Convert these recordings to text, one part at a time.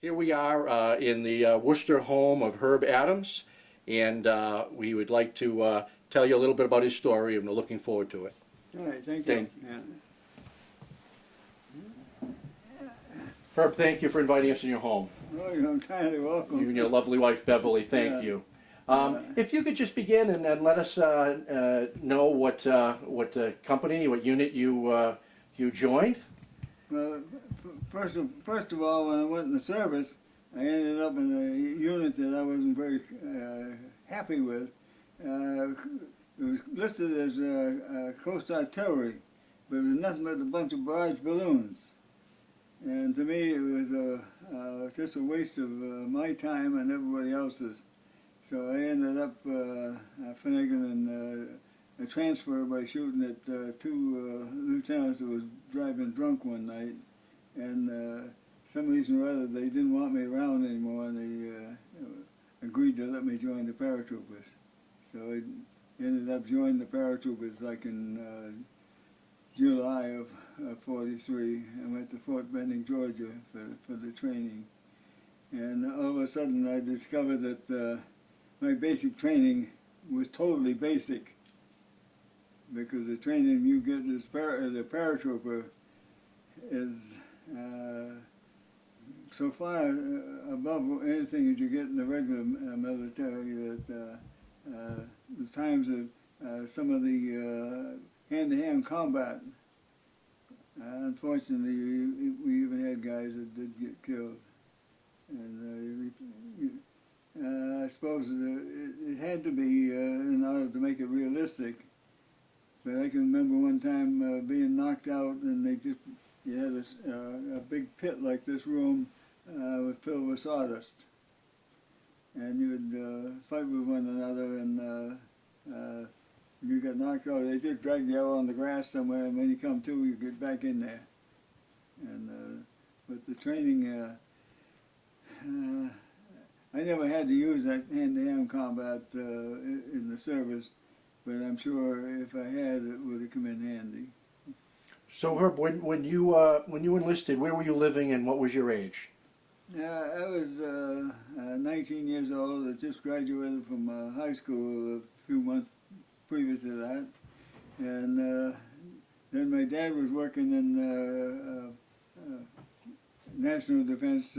Here we are in the Worcester home of Herb Adams, and we would like to tell you a little bit about his story, and we're looking forward to it. All right, thank Thank you. Yeah. Herb, thank you for inviting us in your home. Oh, you're entirely welcome. You and your lovely wife, Beverly, thank you. If you could just begin and let us know what company, what unit you joined. Well, first of all, when I went in the service, I ended up in a unit that I wasn't very happy with. It was listed as Coast Artillery, but it was nothing but a bunch of barrage balloons. And to me, it was just a waste of my time and everybody else's. So I ended up finagling a transfer by shooting at two lieutenants who was driving drunk one night, and some reason or other they didn't want me around anymore, and they agreed to let me join the paratroopers. So I ended up joining the paratroopers like in July of '43. I went to Fort Benning, Georgia for the training, and all of a sudden I discovered that my basic training was totally basic, because the training you get as the paratrooper is so far above anything that you get in the regular military that the times of some of the hand-to-hand combat, unfortunately we even had guys that did get killed. And I suppose it had to be in order to make it realistic. But I can remember one time being knocked out, and you had a big pit like this room filled with sawdust, and you would fight with one another, and you got knocked out. They just dragged you out on the grass somewhere, and when you come to, you get back in there. And but the training. I never had to use that hand-to-hand combat in the service, but I'm sure if I had, it would have come in handy. So Herb, when you enlisted, where were you living and what was your age? I was 19 years old. I just graduated from high school a few months previous to that, and then my dad was working in National Defense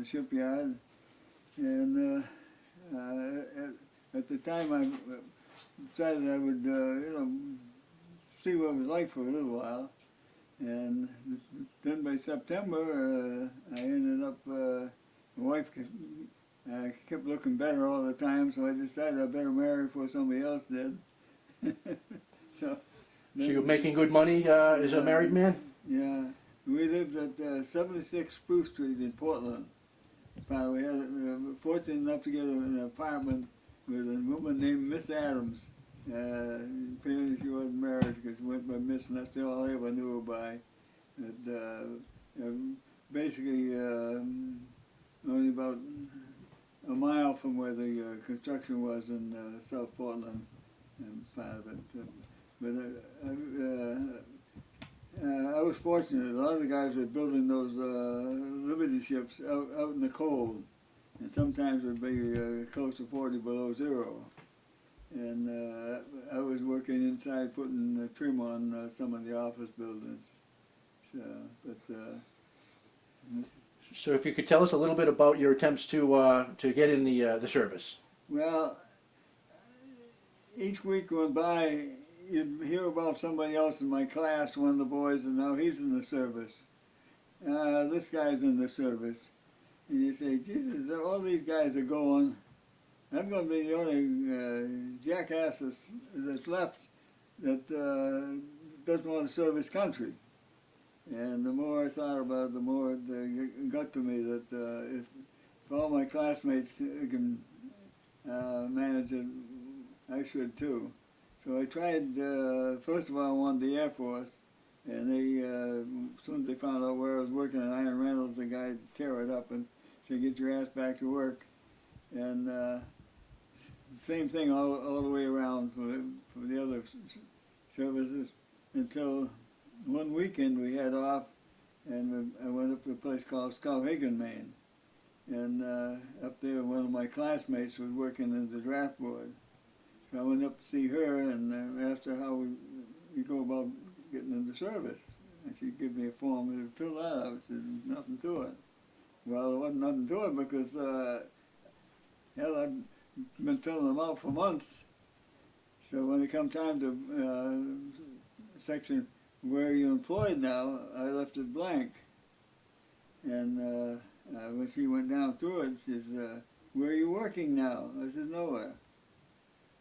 shipyard. And at the time, I decided I would, see what it was like for a little while. And then by September, I ended up, my wife kept looking better all the time, so I decided I better marry before somebody else did. So you were making good money as a married man? Yeah. We lived at 76 Spruce Street in Portland. We had fortunate enough to get an apartment with a woman named Miss Adams. Apparently she wasn't married because she went by Miss, and that's all I ever knew her by. Basically, only about a mile from where the construction was in South Portland, and part of it. I was fortunate. A lot of the guys were building those Liberty ships out in the cold, and sometimes it would be close to 40 below zero. And I was working inside putting trim on some of the office buildings. So if you could tell us a little bit about your attempts to get in the service. Well, each week went by, you'd hear about somebody else in my class, one of the boys, and now he's in the service. This guy's in the service. And you say, Jesus, all these guys are going. I'm going to be the only jackass that's left that doesn't want to serve his country. And the more I thought about it, the more it got to me that if all my classmates can manage it, I should too. So I tried, first of all, I wanted the Air Force, and they, as soon as they found out where I was working at Iron Reynolds, the guy tear it up and say, get your ass back to work. And same thing all the way around for the other services, until one weekend we had off, and I went up to a place called Skowhegan, Maine. And up there, one of my classmates was working in the draft board. So I went up to see her and asked her how we go about getting into service. And she gave me a form to fill out. I said, nothing to it. Well, there wasn't nothing to it because, hell, I'd been filling them out for months. So when it come time to section, where are you employed now, I left it blank. And when she went down through it, she says, where are you working now? I said, nowhere.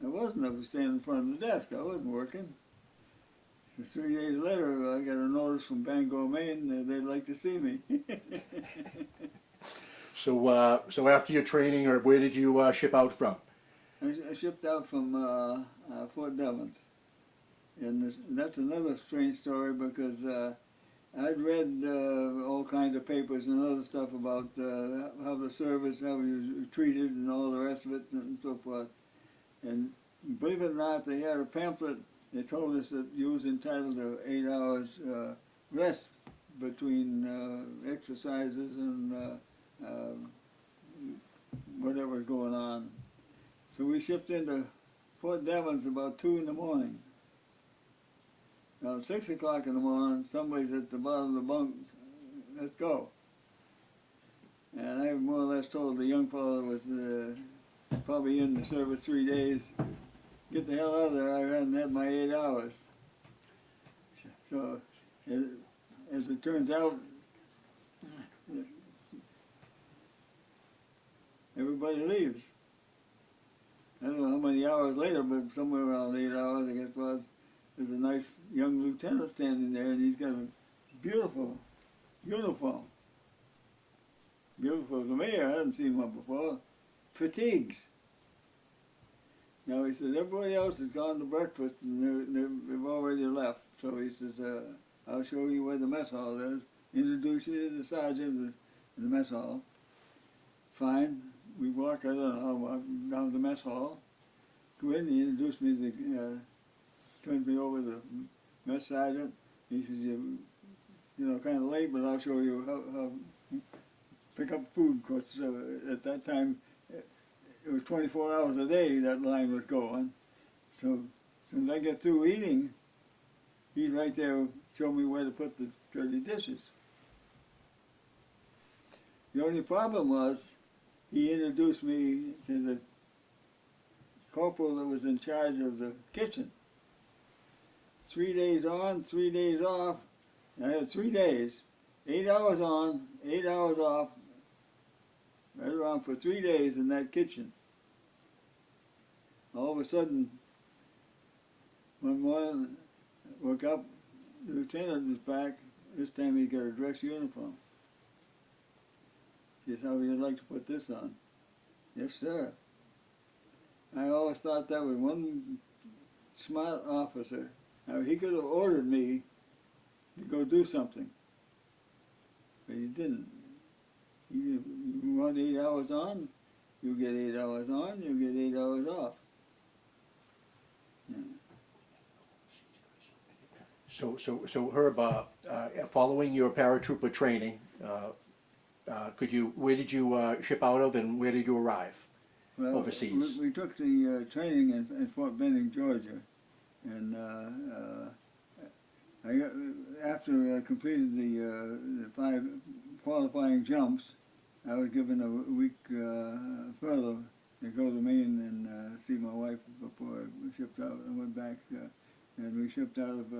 I wasn't. I was standing in front of the desk. I wasn't working. So 3 days later, I got a notice from Bangor, Maine, that they'd like to see me. So after your training, or where did you ship out from? I shipped out from Fort Devens. And that's another strange story because I'd read all kinds of papers and other stuff about how the service, how he was treated and all the rest of it and so forth. And believe it or not, they had a pamphlet. They told us that you was entitled to 8 hours rest between exercises and whatever's going on. So we shipped into Fort Devens about 2 in the morning. Now, 6 o'clock in the morning, somebody's at the bottom of the bunk, let's go. And I more or less told the young fellow that was probably in the service 3 days, get the hell out of there, I hadn't had my 8 hours. So, as it turns out, everybody leaves. I don't know how many hours later, but somewhere around 8 hours, I guess it was, there's a nice young lieutenant standing there, and he's got a beautiful uniform. Beautiful to me, I hadn't seen one before. Fatigues. Now he says, everybody else has gone to breakfast and they've already left. So he says, I'll show you where the mess hall is. Introduce you to the sergeant in the mess hall. Fine. We walk, I don't know, down to the mess hall. Go in, he introduced me to turns me over to the mess sergeant. He says, you know, kind of late, but I'll show you how pick up food. Of course, at that time, it was 24 hours a day that line was going. So as soon as I get through eating, he's right there showing me where to put the dirty dishes. The only problem was he introduced me to the corporal that was in charge of the kitchen. 3 days on, 3 days off. I had 3 days, 8 hours on, 8 hours off, right around for 3 days in that kitchen. All of a sudden, one morning, I woke up, the lieutenant was back. This time he got a dress uniform. He said, how would you like to put this on? Yes, sir. I always thought that was one smart officer. Now, he could have ordered me to go do something, but he didn't. You want 8 hours on, you get 8 hours on, you get 8 hours off. Yeah. So Herb, following your paratrooper training, where did you ship out of, and where did you arrive? Well, overseas? We took the training in Fort Benning, Georgia, and after I completed the 5 qualifying jumps, I was given a week furlough to go to Maine and see my wife before I shipped out. I went back, and we shipped out of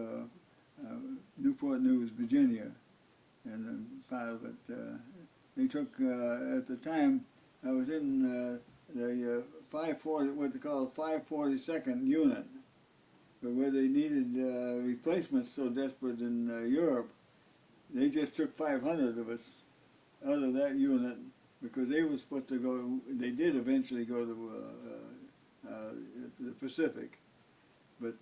Newport News, Virginia, and part of it. They took, at the time, I was in the 540, what they call 542nd unit, but where they needed replacements so desperate in Europe, they just took 500 of us out of that unit because they were supposed to go, they did eventually go to the Pacific, but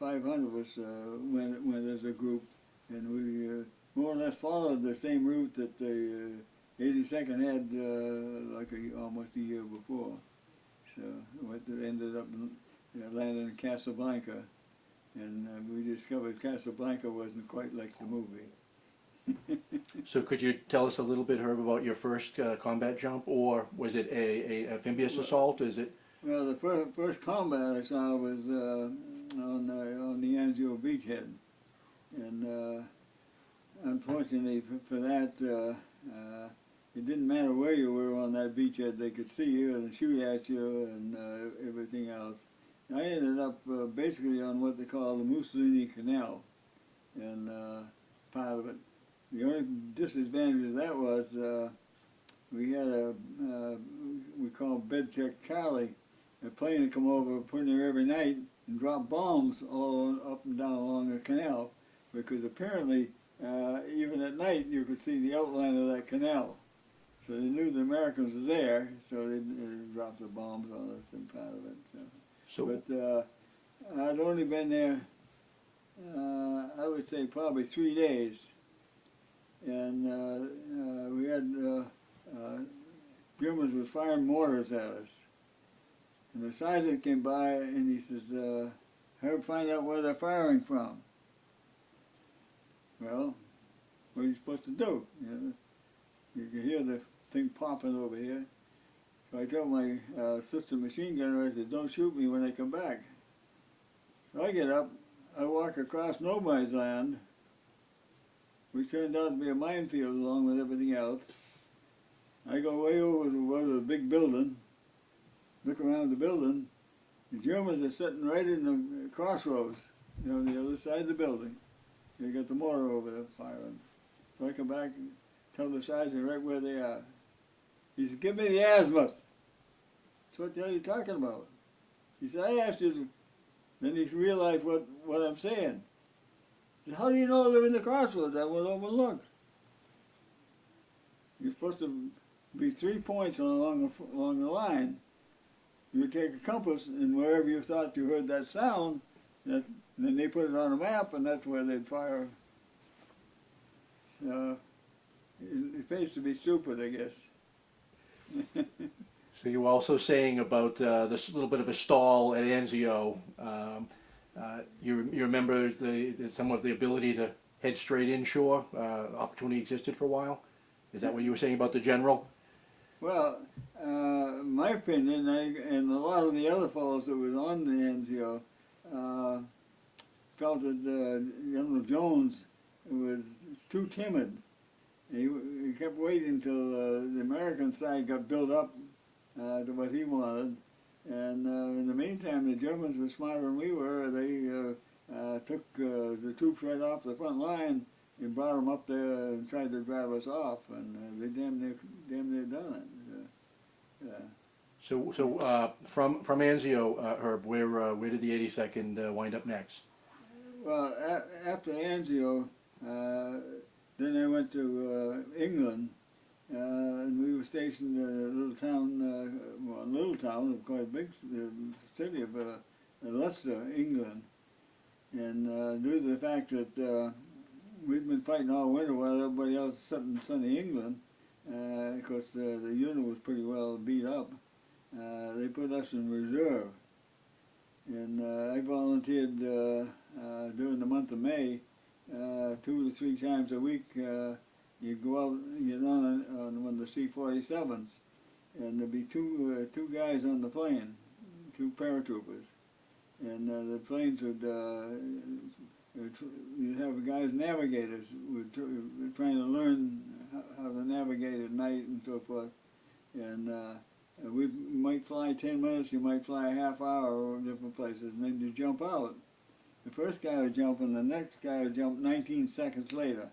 500 of us went as a group, and we more or less followed the same route that the 82nd had like almost a year before. So ended up landing in Casablanca, and we discovered Casablanca wasn't quite like the movie. So could you tell us a little bit, Herb, about your first combat jump, or was it a amphibious assault? Is it? Well, the first combat I saw was on the Anzio beachhead, and unfortunately for that, it didn't matter where you were on that beachhead; they could see you and shoot at you and everything else. I ended up basically on what they call the Mussolini Canal, and part of it. The only disadvantage of that was we had we called bed check Charlie, a plane would come over, put in there every night, and drop bombs all up and down along the canal, because apparently even at night you could see the outline of that canal. So they knew the Americans were there, so they dropped the bombs on us and part of it. But I'd only been there, I would say probably 3 days, and we had Germans was firing mortars at us. And the sergeant came by and he says, "Herb, find out where they're firing from." Well, what are you supposed to do? You can hear the thing popping over here. So I told my assistant machine gunner, I said, "Don't shoot me when they come back." So I get up, I walk across nobody's land, which turned out to be a minefield along with everything else. I go way over to the big building, look around the building. The Germans are sitting right in the crossroads, on the other side of the building. They got the mortar over there firing. So I come back and tell the sergeant right where they are. He said, "Give me the azimuth." So what the hell are you talking about? He said, "I asked you to..." Then he realized what I'm saying. He said, "How do you know they're in the crossroads? I went over and looked." You're supposed to be 3 points along the line. You would take a compass, and wherever you thought you heard that sound, then they put it on a map, and that's where they'd fire. It pays to be stupid, I guess. So you were also saying about this little bit of a stall at Anzio. You remember some of the ability to head straight inshore? Opportunity existed for a while. Is that what you were saying about the general? Well, my opinion, and a lot of the other fellows that was on the Anzio, felt that General Jones was too timid. He kept waiting until the American side got built up to what he wanted, and in the meantime, the Germans were smarter than we were. They took the troops right off the front line and brought them up there and tried to drive us off, and they damn near done it. Yeah. So from Anzio, Herb, where did the 82nd wind up next? Well, after Anzio, then I went to England, and we were stationed in a little town, quite a big city of Leicester, England. And due to the fact that we'd been fighting all winter while everybody else was sitting in sunny England, because the unit was pretty well beat up, they put us in reserve. And I volunteered during the month of May, 2 to 3 times a week. You'd go out and get on one of the C-47s, and there'd be two guys on the plane, 2 paratroopers, and the planes would you'd have guys navigators trying to learn how to navigate at night and so forth, and we might fly 10 minutes, you might fly a half hour over different places, and then you jump out. The first guy would jump, and the next guy would jump 19 seconds later.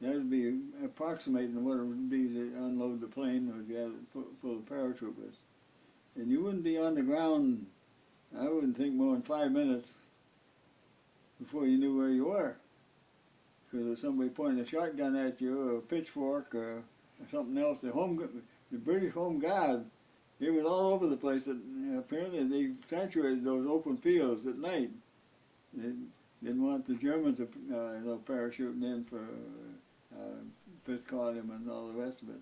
That would be approximating what it would be to unload the plane if you had it full of paratroopers. And you wouldn't be on the ground, I wouldn't think, more than 5 minutes before you knew where you were. Because if somebody pointed a shotgun at you, or a pitchfork, or something else, the British Home Guard, they was all over the place. And apparently they saturated those open fields at night. They didn't want the Germans to, parachuting in for fifth column and all the rest of it.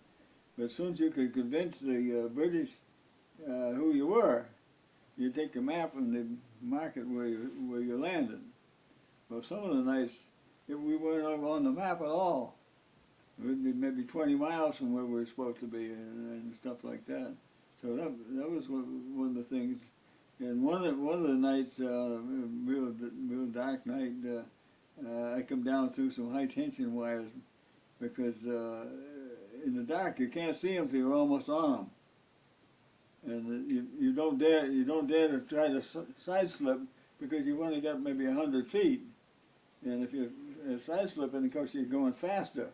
But as soon as you could convince the British who you were, you take a map and they'd mark it where you landed. Well, some of the nights we weren't on the map at all. We'd be maybe 20 miles from where we were supposed to be, and stuff like that. So that was one of the things. And one of the nights, real dark night, I come down through some high tension wires because in the dark you can't see them till you're almost on them, and you don't dare to try to side slip because you've only got maybe 100 feet, and if you're side slipping, of course you're going faster.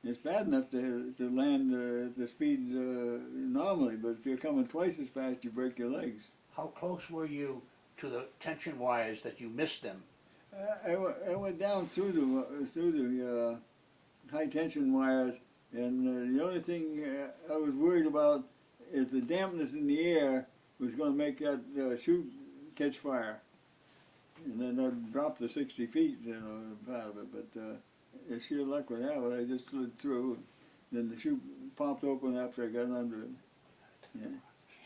It's bad enough to land the speed normally, but if you're coming twice as fast, you break your legs. How close were you to the tension wires that you missed them? I went down through the high tension wires, and the only thing I was worried about is the dampness in the air was going to make that chute catch fire, and then I'd drop to 60 feet, part of it. But it's sheer luck with that. I just slid through, and then the chute popped open after I got under it. Yeah.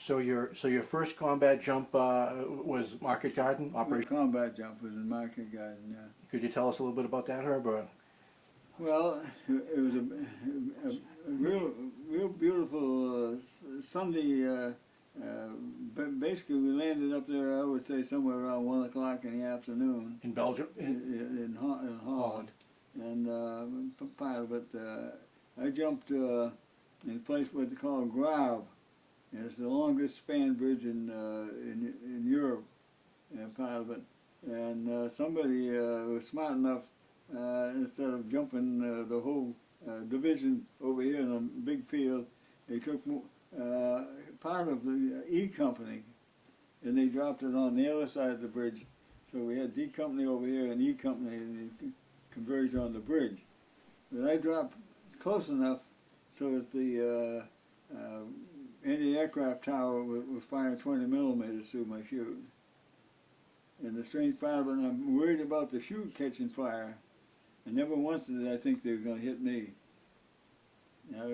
So your first combat jump was Market Garden My operation. combat jump was in Market Garden. Yeah. Could you tell us a little bit about that, Herbert? Well, it was a real beautiful Sunday. Basically, we landed up there, I would say, somewhere around 1 o'clock in the afternoon In Belgium? in Holland. And part of it, I jumped in a place what they call Grave. And it's the longest span bridge in Europe, and part of it. And somebody was smart enough, instead of jumping the whole division over here in a big field, they took part of the E Company, and they dropped it on the other side of the bridge. So we had D Company over here and E Company, and they converged on the bridge. But I dropped close enough so that the anti-aircraft tower was firing 20 millimeters through my chute. And the strange part of it, I'm worried about the chute catching fire. And never once did I think they were going to hit me. Now,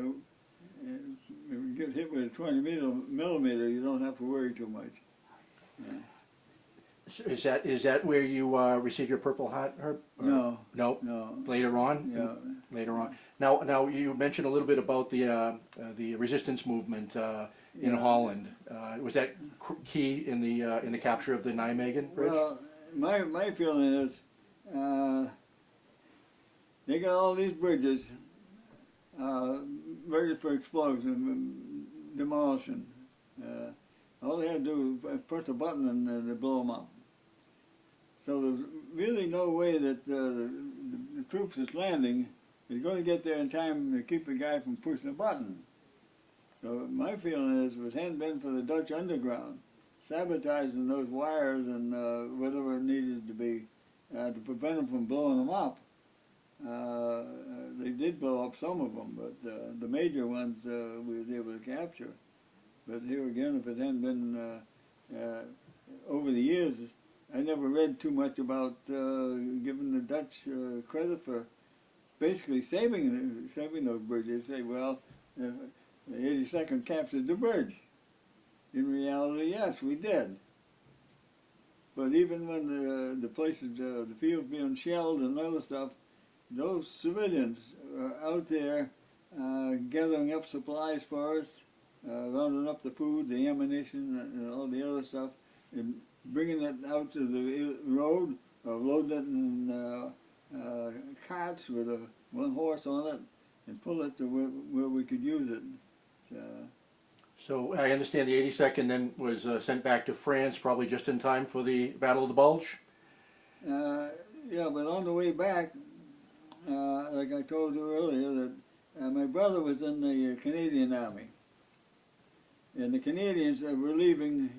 if you get hit with a 20 millimeter, you don't have to worry too much. Yeah. Is that where you received your Purple Heart, Herb? No. No. No. Later on. Yeah. Later on. Now you mentioned a little bit about the resistance movement in Yeah. Holland. Was that key in the capture of the Nijmegen Bridge? Well, my feeling is they got all these bridges ready for explosion, demolition. All they had to do was push a button and they blow them up. So there's really no way that the troops that's landing is going to get there in time to keep the guy from pushing the button. So my feeling is, if it hadn't been for the Dutch underground sabotaging those wires and whatever it needed to be to prevent them from blowing them up, they did blow up some of them, but the major ones we was able to capture. But here again, if it hadn't been over the years, I never read too much about giving the Dutch credit for basically saving those bridges. They say, well, the 82nd captured the bridge. In reality, yes, we did. But even when the places, the fields being shelled and other stuff, those civilians are out there gathering up supplies for us, rounding up the food, the ammunition, and all the other stuff, and bringing it out to the road, or loading it in carts with one horse on it, and pull it to where we could use it. So I understand the 82nd then was sent back to France, probably just in time for the Battle of the Bulge? Yeah, but on the way back, like I told you earlier, that my brother was in the Canadian Army. And the Canadians were leaving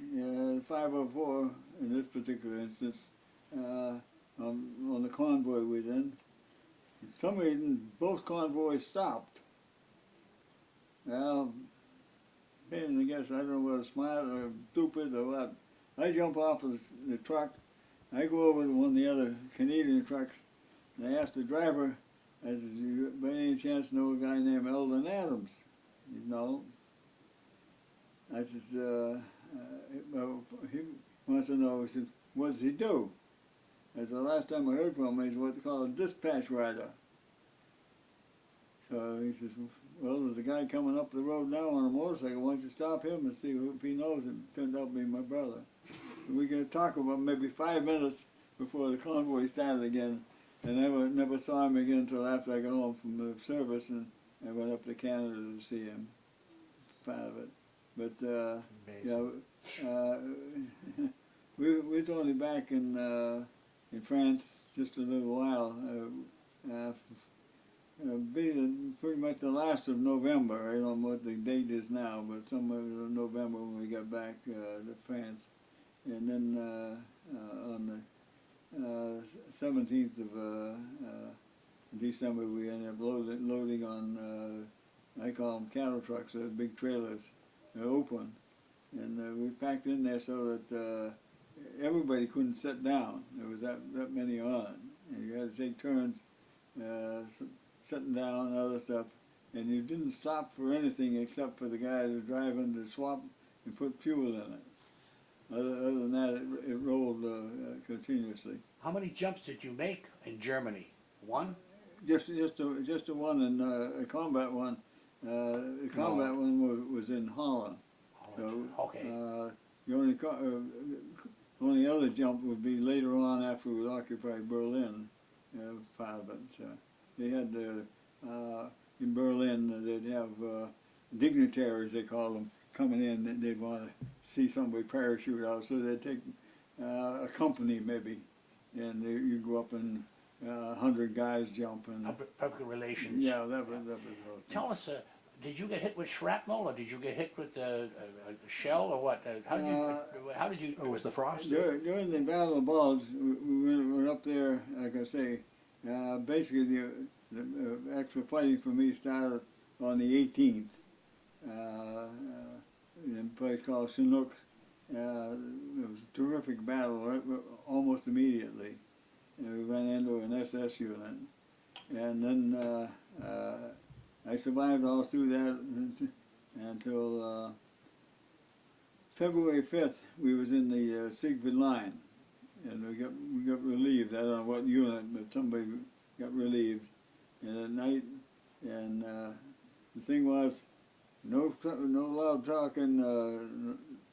504, in this particular instance, on the convoy we was in. For some reason, both convoys stopped. Well, I guess, I don't know whether smart or stupid or what. I jump off of the truck, I go over to one of the other Canadian trucks, and I asked the driver, I said, you by any chance know a guy named Eldon Adams? He said, no. I said, well, he wants to know, he said, what does he do? I said, the last time I heard from him, he's what they call a dispatch rider. So he says, well, there's a guy coming up the road now on a motorcycle. Why don't you stop him and see if he knows him? Turned out to be my brother. We were going to talk about maybe 5 minutes before the convoy started again. And never saw him again until after I got home from the service, and I went up to Canada to see him. Part of it. But we was only back in France just a little while. Pretty much the last of November. I don't know what the date is now, but somewhere in November when we got back to France. And then on the 17th of December, we ended up loading on, I call them cattle trucks, big trailers, they're open. And we packed in there so that everybody couldn't sit down. There was that many on. And you had to take turns sitting down and other stuff. And you didn't stop for anything except for the guy to drive in to swap and put fuel in it. Other than that, it rolled continuously. How many jumps did you make in Germany? One? Just a one, and a combat one. The combat one was in Holland. So, Okay. the only other jump would be later on after we would occupy Berlin, part of it. So they had in Berlin they'd have dignitaries, they call them, coming in, and they'd want to see somebody parachute out, so they'd take a company maybe, and you go up and 100 guys jump and Public relations. yeah, that was the whole thing. Tell us, did you get hit with shrapnel, or did you get hit with a shell, or what? How did you? Oh, was the frost? During the Battle of Bulge, we were up there, like I say, basically the actual fighting for me started on the 18th in a place called Chinook. It was a terrific battle almost immediately. And we went into an SS unit. And then I survived all through that until February 5th. We was in the Siegfried line, and we got relieved. I don't know what unit, but somebody got relieved. And at night, and the thing was, no loud talking,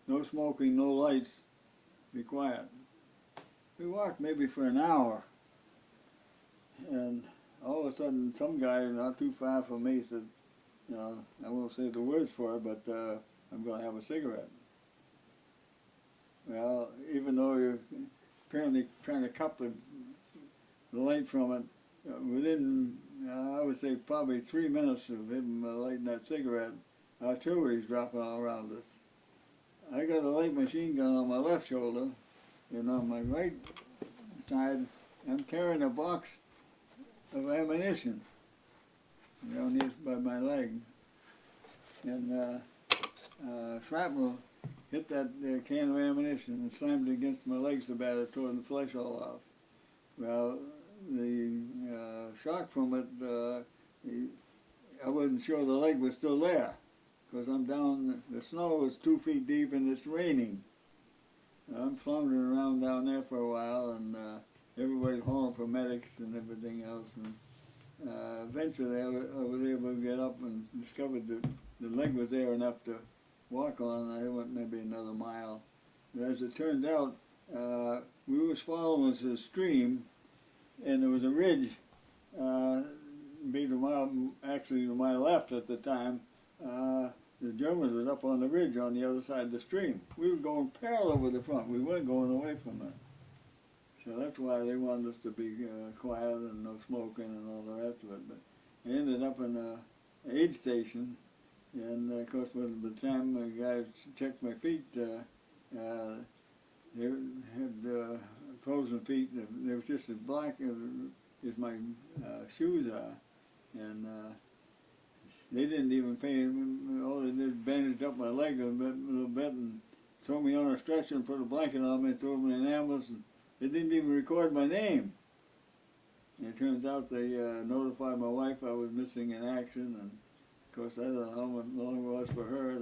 no smoking, no lights. Be quiet. We walked maybe for an hour, and all of a sudden, some guy not too far from me said, you know, I won't say the words for it, but I'm going to have a cigarette. Well, even though you're apparently trying to cup the light from it, within, I would say, probably 3 minutes of him lighting that cigarette, artillery's dropping all around us. I got a light machine gun on my left shoulder, and on my right side, I'm carrying a box of ammunition, down here by my leg. And shrapnel hit that can of ammunition and slammed it against my legs so bad it tore the flesh all off. Well, the shock from it, I wasn't sure the leg was still there, because I'm down, the snow is 2 feet deep and it's raining. I'm floundering around down there for a while, and everybody's calling for medics and everything else. And eventually I was able to get up and discovered that the leg was there enough to walk on. I went maybe another mile. But as it turned out, we was following a stream, and there was a ridge, actually to my left at the time. The Germans was up on the ridge on the other side of the stream. We were going parallel with the front. We weren't going away from it. So that's why they wanted us to be quiet and no smoking and all the rest of it. But I ended up in an aid station, and of course by the time the guys checked my feet, they had frozen feet. They were just as black as my shoes are. And they didn't even pay. All they did bandaged up my leg a little bit and throw me on a stretcher and put a blanket on me and throw me in an ambulance. And they didn't even record my name. And it turns out they notified my wife I was missing in action, and of course I don't know how long it was for her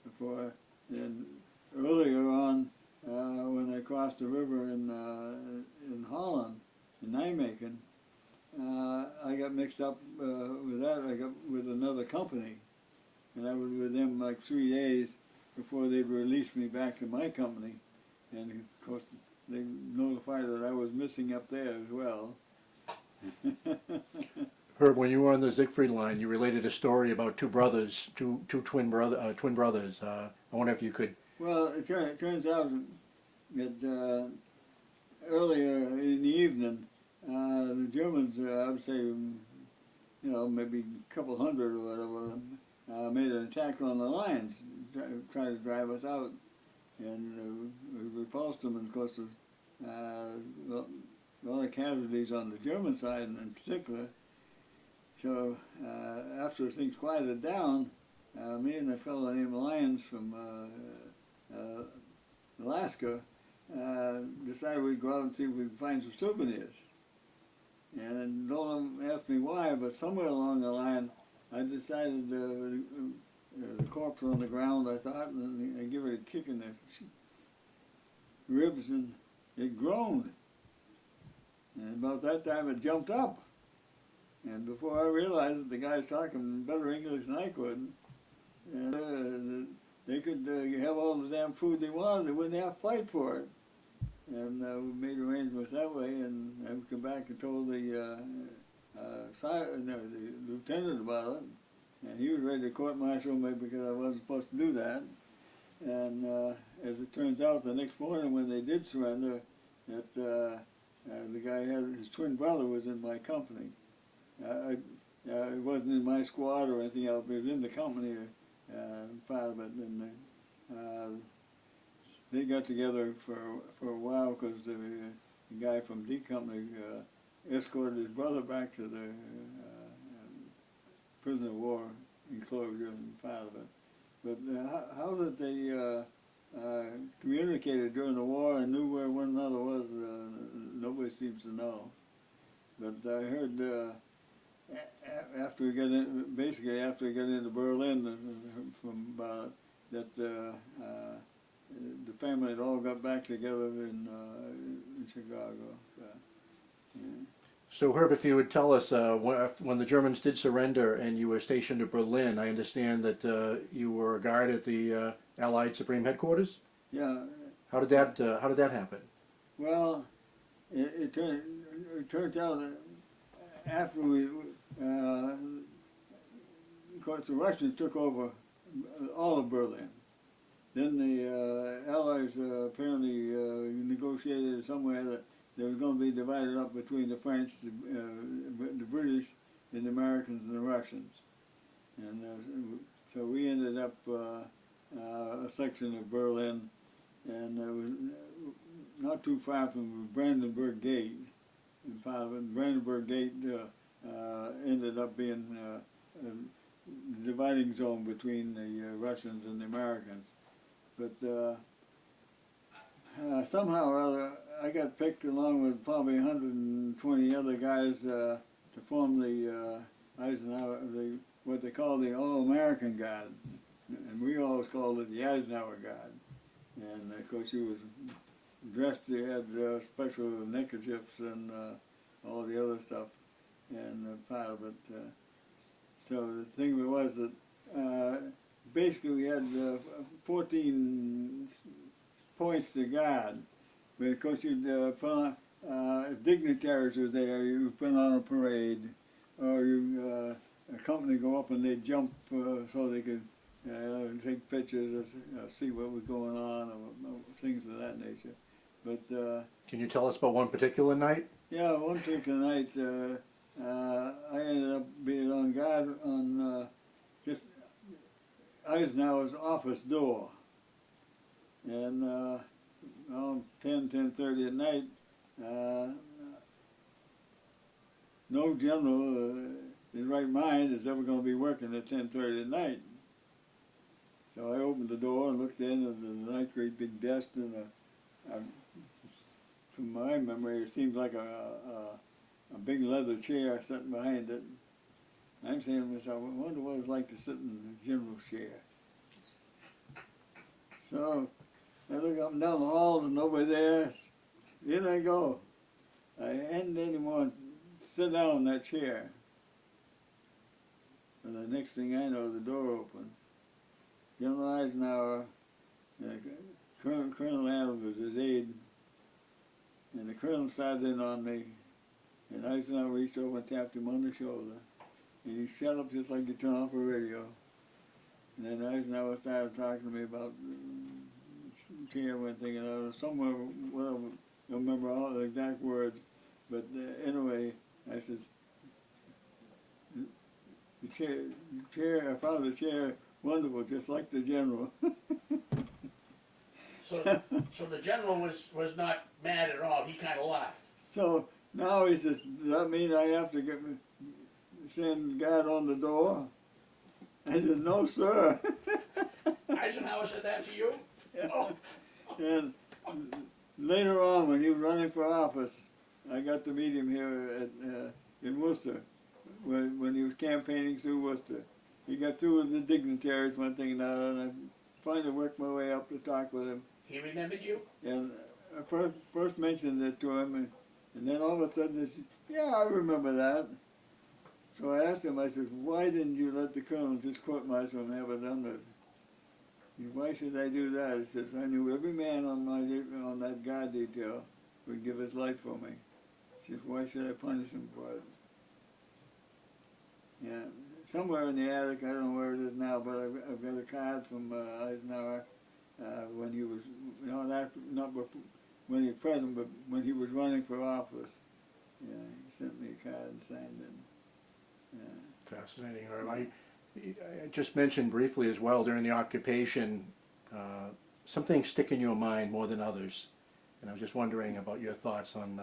before. And earlier on, when I crossed the river in Holland, in Nijmegen, I got mixed mixed up with that. I got with another company, and I was with them like 3 days before they released me back to my company. And of course, they notified that I was missing up there as well. Herb, when you were on the Siegfried line, you related a story about two brothers, two twin brothers. I wonder if you could. Well, it turns out that earlier in the evening, the Germans, I would say, maybe a couple hundred or whatever, made an attack on the lines, tried to drive us out, and we repulsed them. And of course, a lot of casualties on the German side in particular. So after things quieted down, me and a fellow named Lyons from Alaska decided we'd go out and see if we could find some souvenirs. And don't ask me why, but somewhere along the line, I decided the corpse on the ground, I thought, and I give it a kick in the ribs, and it groaned. And about that time, it jumped up. And before I realized it, the guy's talking better English than I could. And they could have all the damn food they wanted. They wouldn't have to fight for it. And we made arrangements that way. And I would come back and told the lieutenant about it. And he was ready to court-martial me because I wasn't supposed to do that. And as it turns out, the next morning when they did surrender, that the guy had his twin brother was in my company. It wasn't in my squad or anything else, but it was in the company, part of it. And they got together for a while because the guy from D Company escorted his brother back to the prisoner of war enclosure and part of it. But how did they communicate during the war and knew where one another was? Nobody seems to know. But I heard after we got in, basically after we got into Berlin, from that the family had all got back together in Chicago. Yeah. So Herb, if you would tell us, when the Germans did surrender and you were stationed at Berlin, I understand that you were a guard at the Allied Supreme Headquarters? Yeah. How did that happen? Well, it turns out that after we, of course, the Russians took over all of Berlin. Then the Allies apparently negotiated somewhere that they were going to be divided up between the French, the British, and the Americans and the Russians. And so we ended up a section of Berlin, and it was not too far from Brandenburg Gate. And part of it, Brandenburg Gate ended up being the dividing zone between the Russians and the Americans. But somehow or other, I got picked along with probably 120 other guys to form the Eisenhower, what they call the All-American Guard. And we always called it the Eisenhower Guard. And of course, she was dressed, she had special neckerchiefs and all the other stuff, and part of it. So the thing was that basically we had 14 points to guard. But of course, you'd put on, if dignitaries were there, you put on a parade, or you, a company go up and they'd jump so they could take pictures, see what was going on, or things of that nature. But Can you tell us about one particular night? yeah, one particular night, I ended up being on guard on just Eisenhower's office door. And around 10:30 at night, no general in his right mind is ever going to be working at 10:30 at night. So I opened the door and looked in, and there's a nice great big desk, and from my memory, it seemed like a big leather chair sitting behind it. I'm saying to myself, I wonder what it's like to sit in the general's chair. So I look up and down the hall, and nobody there. In I go. I hadn't anymore sit down in that chair. And the next thing I know, the door opens. General Eisenhower, Colonel Adams was his aide, and the colonel started in on me, and Eisenhower reached over and tapped him on the shoulder, and he shut up just like you turn off a radio. And then Eisenhower started talking to me about chair one thing and another, somewhere, well, I don't remember all the exact words, but anyway, I said, the chair, I found the chair wonderful, just like the general. So the general was not mad at all, he kind of laughed. So now he says, does that mean I have to send guard on the door? I said, no, sir. Eisenhower said that to you? Oh. And later on, when he was running for office, I got to meet him here in Worcester, when he was campaigning through Worcester. He got through with the dignitaries, one thing and another, and I finally worked my way up to talk with him. He remembered you? And I first mentioned it to him, and then all of a sudden he said, yeah, I remember that. So I asked him, I said, why didn't you let the colonel just court-martial and have it done with? He said, why should I do that? He says, I knew every man on that guard detail would give his life for me. He says, why should I punish him for it? Yeah, somewhere in the attic, I don't know where it is now, but I've got a card from Eisenhower when he was, not before, when he was president, but when he was running for office. Yeah, he sent me a card and signed it. Yeah. Fascinating, Herb. I just mentioned briefly as well, during the occupation, some things stick in your mind more than others. And I was just wondering about your thoughts on...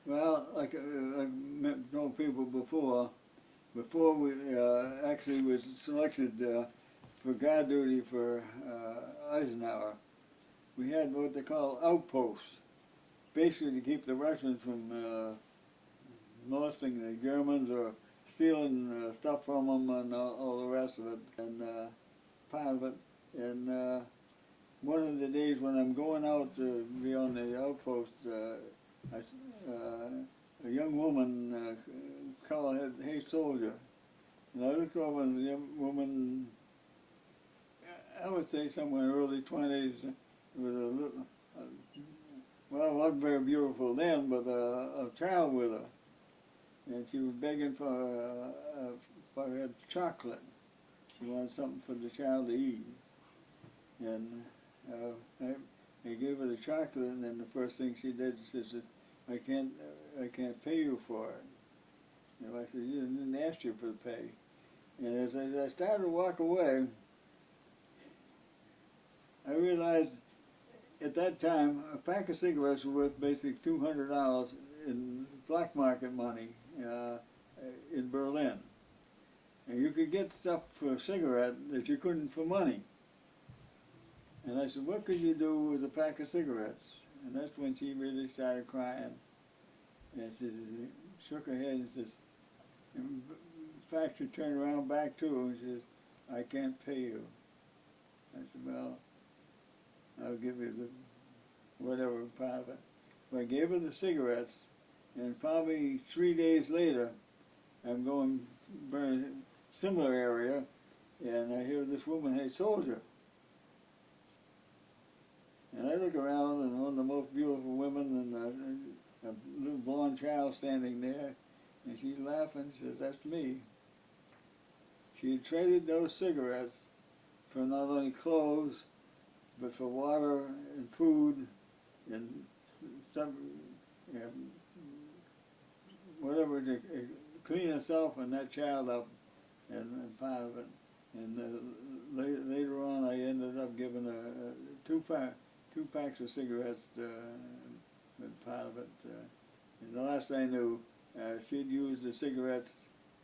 Well, like I've told people before we actually was selected for guard duty for Eisenhower, we had what they call outposts, basically to keep the Russians from molesting the Germans or stealing stuff from them and all the rest of it, and part of it. And one of the days when I'm going out to be on the outpost, a young woman called her, hey soldier. And I looked over and the young woman, I would say somewhere in her early 20s, with a little, well, wasn't very beautiful then, but a child with her. And she was begging for chocolate. She wanted something for the child to eat. And I gave her the chocolate, and then the first thing she did, she said, I can't pay you for it. And I said, you didn't ask you for the pay. And as I started to walk away, I realized at that time a pack of cigarettes was worth basically $200 in black market money in Berlin. And you could get stuff for a cigarette that you couldn't for money. And I said, what could you do with a pack of cigarettes? And that's when she really started crying. And she shook her head and says, in fact, she turned around back to her and says, I can't pay you. I said, well, I'll give you the whatever part of it. So I gave her the cigarettes, and probably 3 days later, I'm going very similar area, and I hear this woman, hey, soldier. And I look around, and one of the most beautiful women, and a little blonde child standing there, and she's laughing, says, that's me. She had traded those cigarettes for not only clothes, but for water and food and stuff, whatever to clean herself and that child up, and part of it. And later on, I ended up giving her two packs of cigarettes, with part of it. And the last I knew, she'd used the cigarettes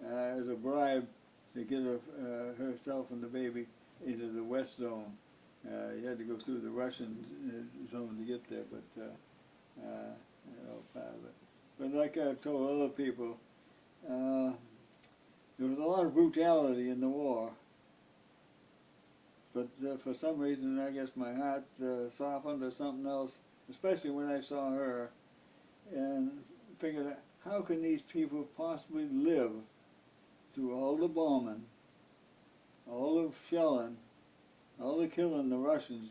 as a bribe to get herself and the baby into the West Zone. You had to go through the Russian zone to get there, but part of it. But like I've told other people, there was a lot of brutality in the war. But for some reason, I guess my heart softened or something else, especially when I saw her, and figured, how can these people possibly live through all the bombing all the shelling, all the killing the Russians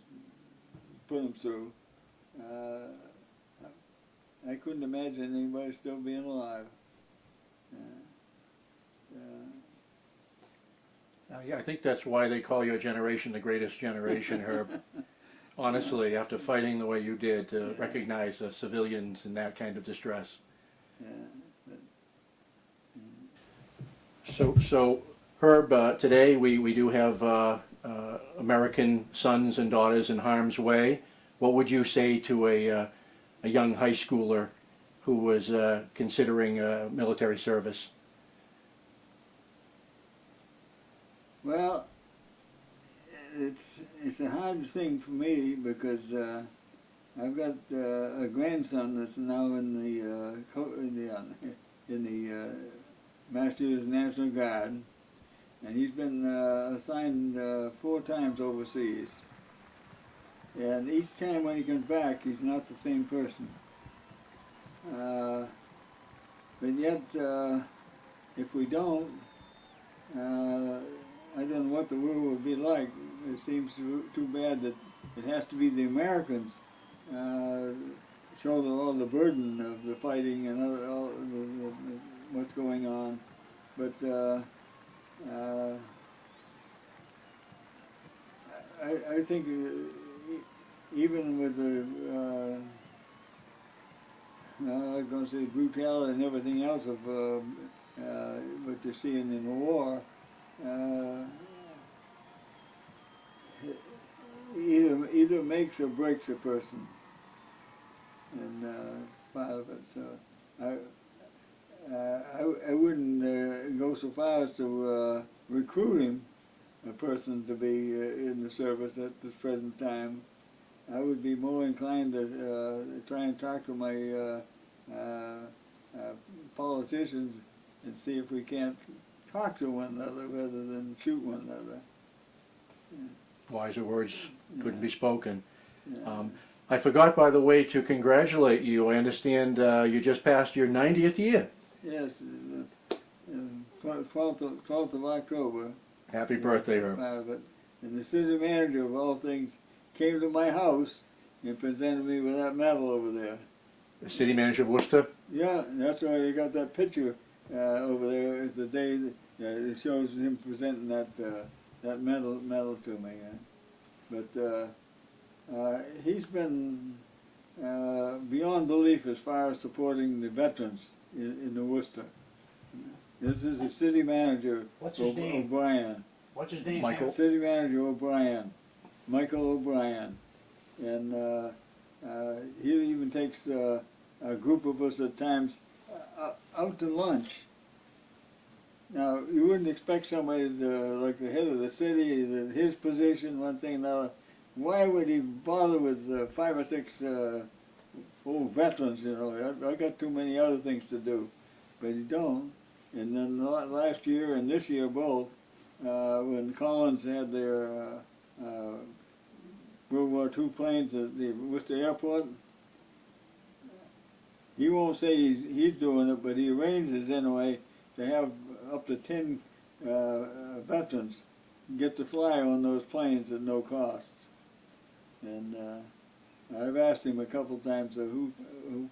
put them through. I couldn't imagine anybody still being alive. Yeah, I think that's why they call your generation the greatest generation, Herb. Honestly, after fighting the way you did, to recognize civilians in that kind of distress. So Herb, today we do have American sons and daughters in harm's way. What would you say to a young high schooler who was considering military service? Well, it's a hard thing for me because I've got a grandson that's now in the Master's National Guard, and he's been assigned 4 times overseas. And each time when he comes back, he's not the same person. But yet, if we don't, I don't know what the world would be like. It seems too bad that it has to be the Americans shoulder all the burden of the fighting and all what's going on. But I think even with the I'm going to say brutality and everything else of what you're seeing in the war, either makes or breaks a person, and part of it. So I wouldn't go so far as to recruit him, a person to be in the service at this present time. I would be more inclined to try and talk to my politicians and see if we can't talk to one another rather than shoot one another. Wiser words couldn't be spoken. Yeah. I forgot, by the way, to congratulate you. I understand you just passed your 90th year. Yes, 12th of October. Happy birthday, Herb. And the city manager of all things came to my house and presented me with that medal over there. The city manager of Worcester? Yeah, that's why you got that picture over there. It's the day that it shows him presenting that medal to me. But he's been beyond belief as far as supporting the veterans in the Worcester. This is the city manager, What's his name? O'Brien. What's his name? Michael? City manager O'Brien, Michael O'Brien. And he even takes a group of us at times out to lunch. Now, you wouldn't expect somebody like the head of the city, his position, one thing and another. Why would he bother with 5 or 6 old veterans, you know? I got too many other things to do. But he don't. And then last year and this year both, when Collins had their World War II planes at the Worcester Airport, he won't say he's doing it, but he arranges anyway to have up to 10 veterans get to fly on those planes at no cost. And I've asked him a couple times who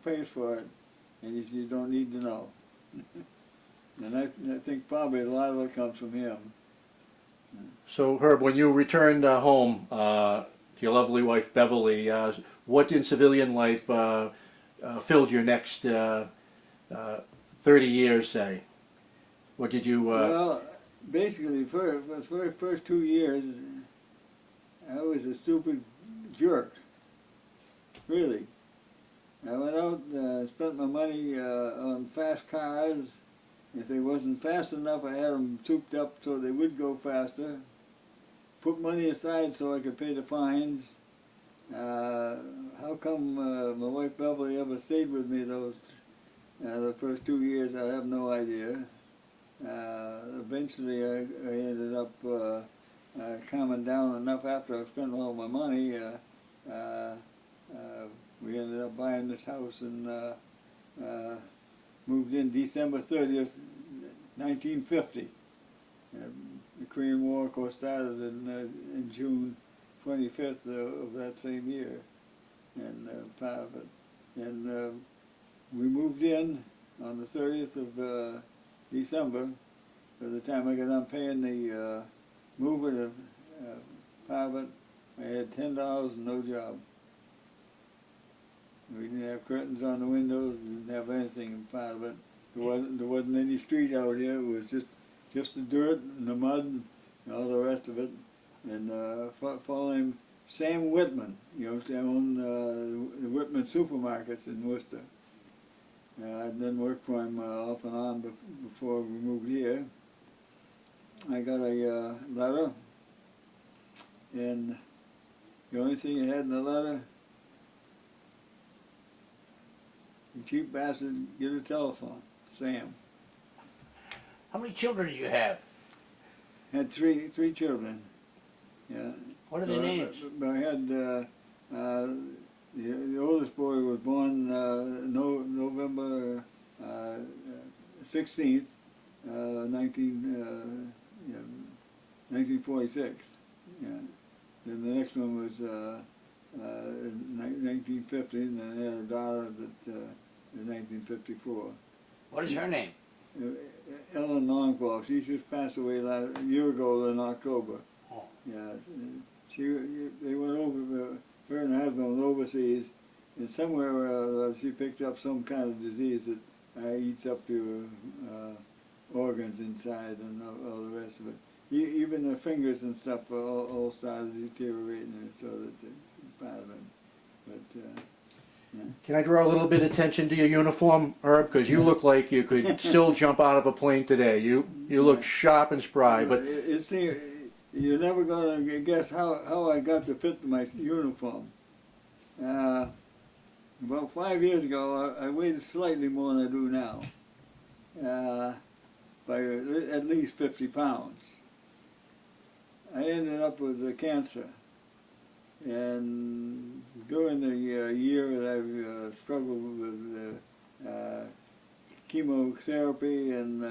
pays for it, and he said, you don't need to know. And I think probably a lot of it comes from him. So, Herb, when you returned home to your lovely wife, Beverly, what in civilian life filled your next 30 years, say? What did you... Well, basically, for the first 2 years, I was a stupid jerk, really. I went out and spent my money on fast cars. If they wasn't fast enough, I had them souped up so they would go faster. Put money aside so I could pay the fines. How come my wife Beverly ever stayed with me the first 2 years, I have no idea. Eventually I ended up calming down enough after I spent all my money. We ended up buying this house and moved in December 30th, 1950. the Korean War, of course, started in June 25th of that same year, and part of it. And we moved in on the 30th of December. By the time I got done paying the mover, part of it, I had $10 and no job. We didn't have curtains on the windows, didn't have anything in part of it. There wasn't any street out here. It was just the dirt and the mud and all the rest of it. And following Sam Whitman, you know, they owned the Whitman supermarkets in Worcester. I then worked for him off and on before we moved here. I got a letter, and the only thing it had in the letter, the cheap bastard, get a telephone, Sam. How many children did you have? Had three children. Yeah. What are their names? But I had the oldest boy was born November 16th, 1946. Yeah. Then the next one was 1950, and then I had a daughter in 1954. What is her name? Ellen Longfall. She just passed away a year ago in October. Oh. Yeah, they went over. Her and her husband went overseas, and somewhere she picked up some kind of disease that eats up your organs inside and all the rest of it. Even the fingers and stuff all started deteriorating, so that part of it. But yeah. Can I draw a little bit of attention to your uniform, Herb? Because you look like you could still jump out of a plane today. You look sharp and spry. But you're never going to guess how I got to fit my uniform. About 5 years ago, I weighed slightly more than I do now, by at least 50 pounds. I ended up with cancer, and during the year that I've struggled with chemotherapy and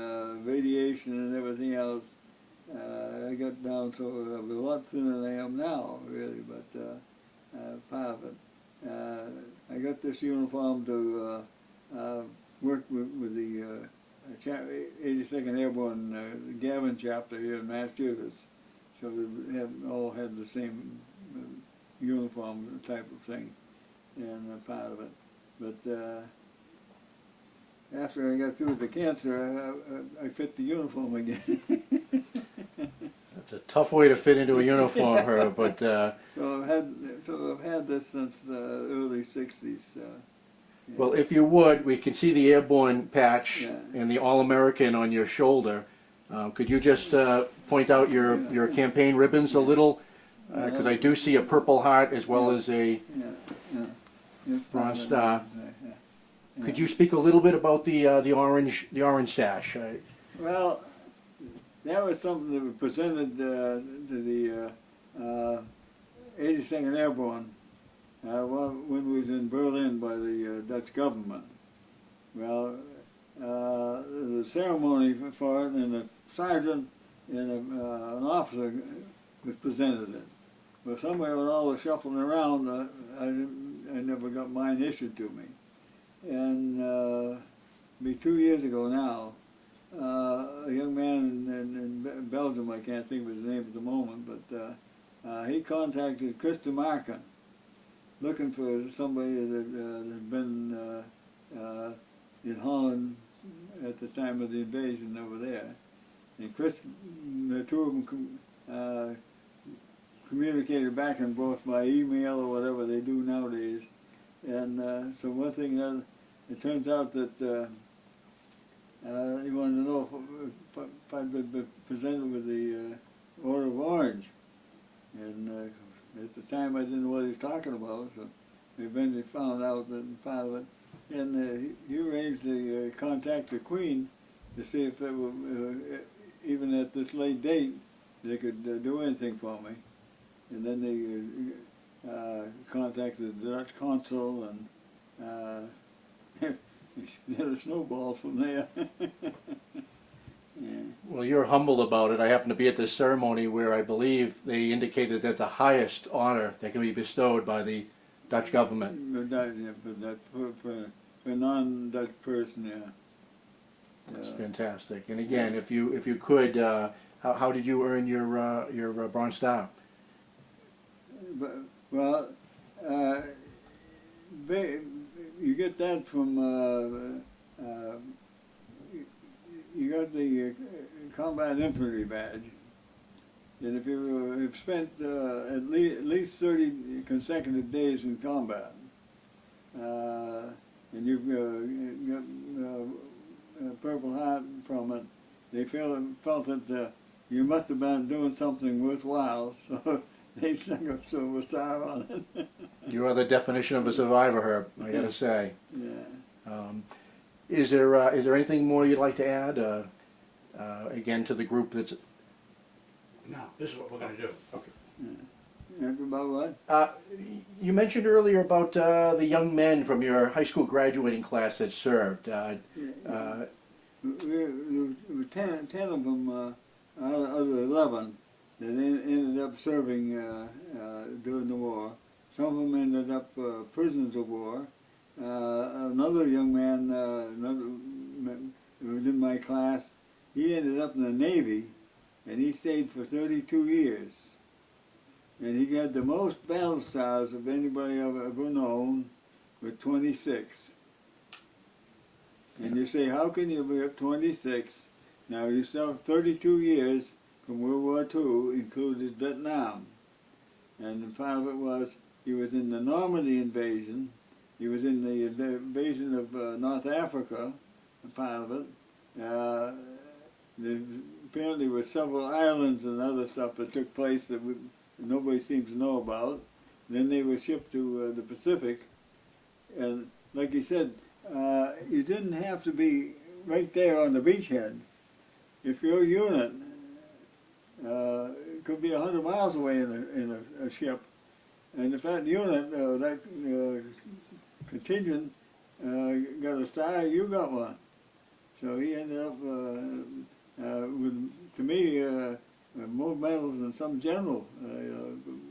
radiation and everything else, I got down to a lot thinner than I am now, really, but part of it. I got this uniform to work with the 82nd Airborne Gavin chapter here in Massachusetts. So we all had the same uniform type of thing, and part of it. But after I got through with the cancer, I fit the uniform again. it's a tough way to fit into a uniform, Herb. But So I've had this since the early '60s. Yeah. well, if you would, we can see the Airborne patch Yeah. and the All-American on your shoulder. Could you just point out your campaign ribbons a little? Because I do see a Purple Heart as well as a Bronze Star. Could you speak a little bit about the orange sash? Well, that was something that was presented to the 82nd Airborne when we was in Berlin by the Dutch government. Well, the ceremony for it, and the sergeant and an officer was presented it. But somewhere with all the shuffling around, I never got mine issued to me. And be 2 years ago now, a young man in Belgium, I can't think of his name at the moment, but he contacted Chris DeMarkin, looking for somebody that had been in Holland at the time of the invasion over there. And Chris, the two of them communicated back and forth by email or whatever they do nowadays. And so one thing, it turns out that he wanted to know if I'd been presented with the Order of Orange. And at the time I didn't know what he was talking about, so we eventually found out that part of it. And he arranged to contact the Queen to see if it were, even at this late date, they could do anything for me. And then they contacted the Dutch consul, and then a snowball from there. Yeah. Well, you're humble about it. I happened to be at this ceremony where I believe they indicated that the highest honor that can be bestowed by the Dutch government. But that, yeah, but that for a non-Dutch person, yeah. That's fantastic. And again, if you could, how did you earn your Bronze Star? But, well, you get that from you got the combat infantry badge. And if you have spent at least 30 consecutive days in combat, and you've got a Purple Heart from it, they felt that you must have been doing something worthwhile, so they stuck a Silver Star on it. You are the definition of a survivor, Herb, I gotta say. Yeah. Is there anything more you'd like to add, again, to the group that's... No, this is what we're gonna do. Okay. About what? You mentioned earlier about the young men from your high school graduating class that served. There were 10 of them out of the 11 that ended up serving during the war. Some of them ended up prisoners of war. Another young man, who was in my class, he ended up in the Navy, and he stayed for 32 years. And he got the most battle stars of anybody I've ever known, with 26. And you say, how can you be up 26? Now you still have 32 years from World War II, included Vietnam. And the part of it was, he was in the Normandy invasion, he was in the invasion of North Africa, a part of it. There apparently were several islands and other stuff that took place that nobody seems to know about. Then they were shipped to the Pacific. And like you said, you didn't have to be right there on the beachhead. If your unit could be 100 miles away in a ship, and if that unit, that contingent got a star, you got one. So he ended up with, to me, more medals than some general.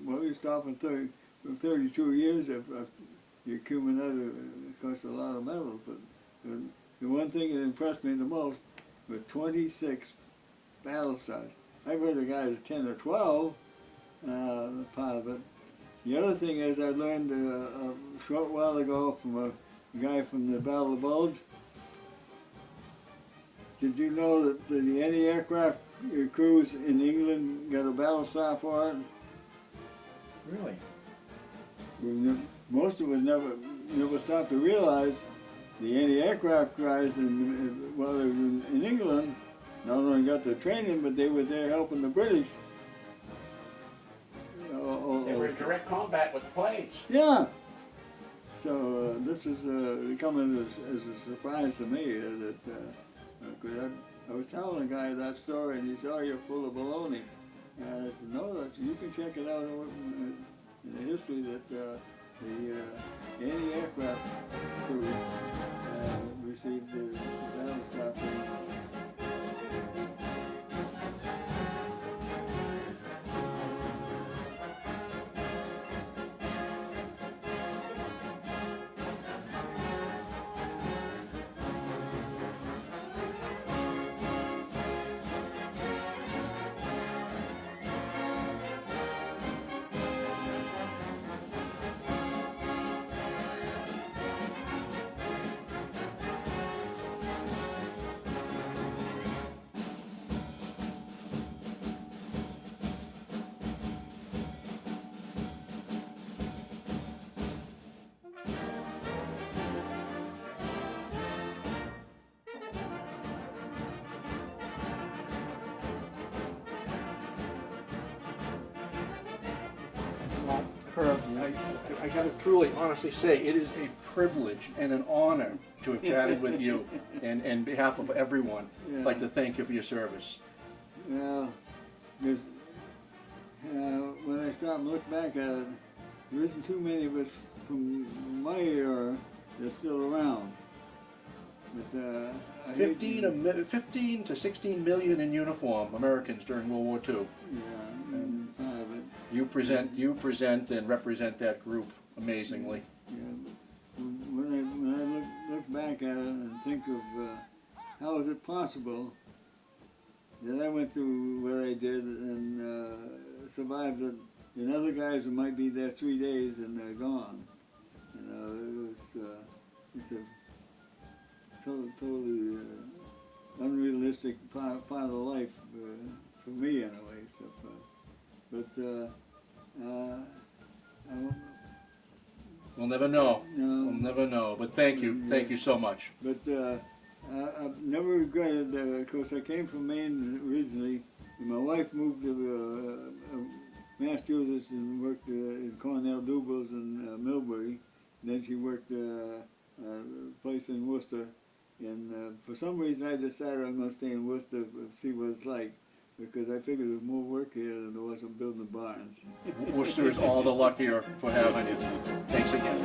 Well, he stopped for 32 years. If you accumulate, it costs a lot of medals. But the one thing that impressed me the most was 26 battle stars. I've heard of guys 10 or 12, part of it. The other thing is I learned a short while ago from a guy from the Battle of Bulge. Did you know that the anti-aircraft crews in England got a battle star for it? Really? Most of us never stopped to realize the anti-aircraft guys while they were in England not only got their training, but they were there helping the British. They were in direct combat with planes. Yeah. So this is coming as a surprise to me that. 'Cause I was telling a guy that story, and he said, "Oh, you're full of baloney." And I said, "No, you can check it out in the history that the anti-aircraft crew received the battle star training." Well, Herb, I gotta truly, honestly say, it is a privilege and an honor to have chatted with you, and on behalf of everyone, I'd like to thank you for your service. Well, because when I stop and look back at it, there isn't too many of us from my era that's still around. But I hate 15 to 16 million in uniform Americans during World War II. Yeah, and part of it. You present and represent that group amazingly. Yeah, but when I look back at it and think of how is it possible that I went through what I did and survived it, and other guys who might be there 3 days and they're gone. You know, it's a totally unrealistic part of life for me anyway. So, We'll never know. No. We'll never know. But thank you so much. But I've never regretted. Of course, I came from Maine originally, and my wife moved to Massachusetts and worked in Cornell Dubles in Millbury. And then she worked a place in Worcester. And for some reason, I decided I'm going to stay in Worcester and see what it's like, because I figured there's more work here than there was in building barns. Worcester is all the luckier for having you. Thanks again.